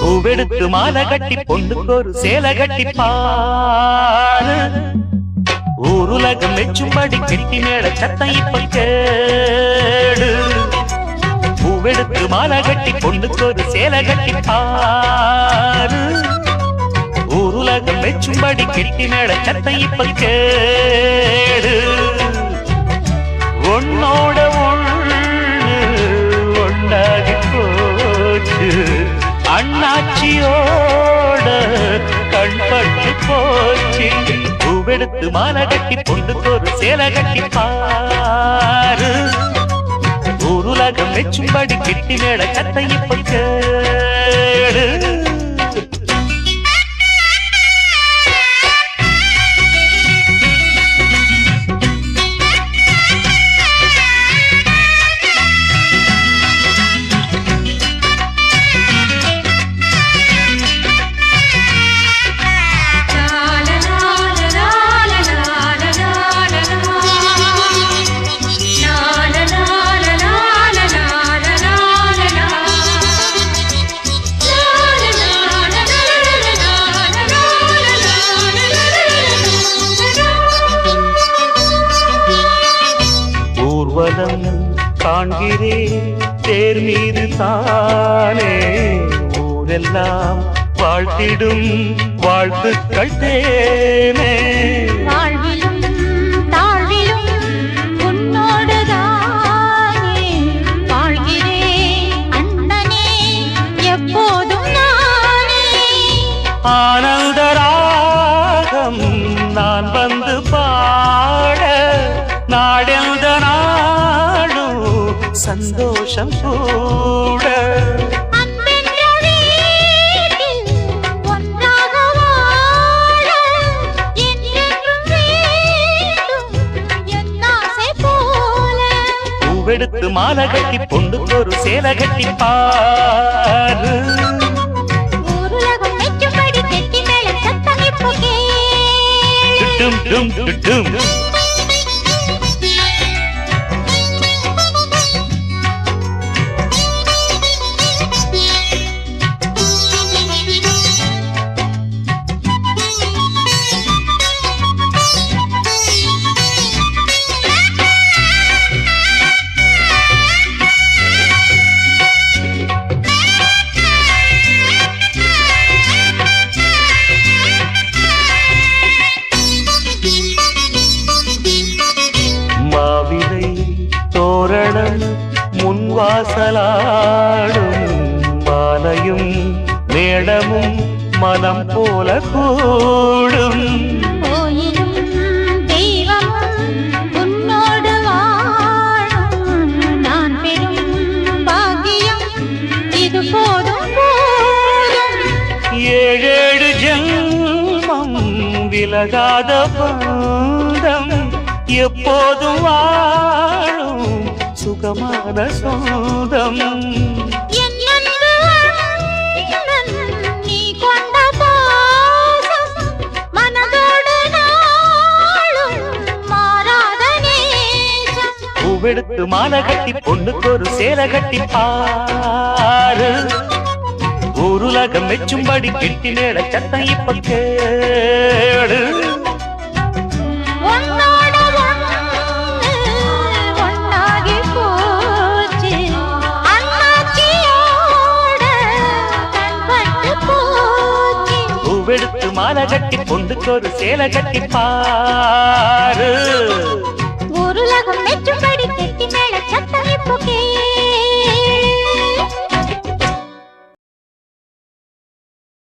பூவெடுத்து மாலை கட்டி பொண்ணுக்கு ஒரு சேலை கட்டி பாரு. ஊருலகம் மெச்சும்படி கெட்டி மேல சத்தம் இப்ப கேடு. பூவெடுத்து மாலை கட்டி பொண்ணுக்கு ஒரு சேலை கட்டி பாரு. ஊருலகம் மெச்சும்படி கெட்டி மேல சத்தம் இப்ப கேடு. உன்னோட ஒண்ணு ஒன்னாகி போச்சு, அண்ணாச்சியோட கண்பட்டு போச்சு. பூவெடுத்து மாலை கட்டி பொண்ணுக்கு ஒரு சேலை கட்டி பாரு. ஊருலகம் மெச்சும்படி கெட்டி மேல சத்தை இப்ப கேடு. ஊர்வலம் காண்கிறேன் தேர் மீது தானே, ஊரெல்லாம் வாழ்த்திடும் வாழ்த்துக்கள் தேனே. வாழ்விலும் தாழ்விலும் உன்னோடுதானே வாழ்கிறேன் அண்ணனே, எப்போதும் நானே. ஆனந்த ராகம் நான் வந்து பாட, நாடெந்த நாடும் சந்தோஷம் கூட. அன்பென்ற வீட்டில் ஒன்றாக வாழ என்றென்றும் வேண்டும் என் ஆசை போல. பூவெடுத்து மாலை கட்டி பொண்ணுக்கு ஒரு சேலை கட்டி பாரு. ஊருலகம் மெச்சும்படி கெட்டி மேல சத்தம் இப்போ கேளு. டும் டும் டும். தோரணம் முன்வாசலாடும் மாலையும் மேடமும் மனம் போல கூடும். கோயிலும் தெய்வமும் உன்னோடு வாழும் நான் பெரும் பாக்கியம் இது போதும் போதும். ஏழேழு ஜென்மம் விலகாத பந்தம் எப்போதும் வாழும் சுகமான சொந்தம். என் அன்பு அண்ணன் நீ கொண்ட பாசம் மனதோடு நாளும் மாறாத நேசம். பூவெடுத்து மாலை கட்டி பொண்ணுக்கு ஒரு சேலை கட்டி பாரு. ஊருலகம் மெச்சும்படி கெட்டி மேல சத்தம் இப்ப கேடு. உன்னோட ஒண்ணு ஒன்னாகி போச்சு, அண்ணாச்சியோட கண்பட்டு போச்சு. பூவெடுத்து மாலை கட்டி பொண்ணுக்கு ஒரு சேலை கட்டி பாரு. ஊருலகம் மெச்சும்படி கெட்டி மேல சத்தம் இப்போ கேளு.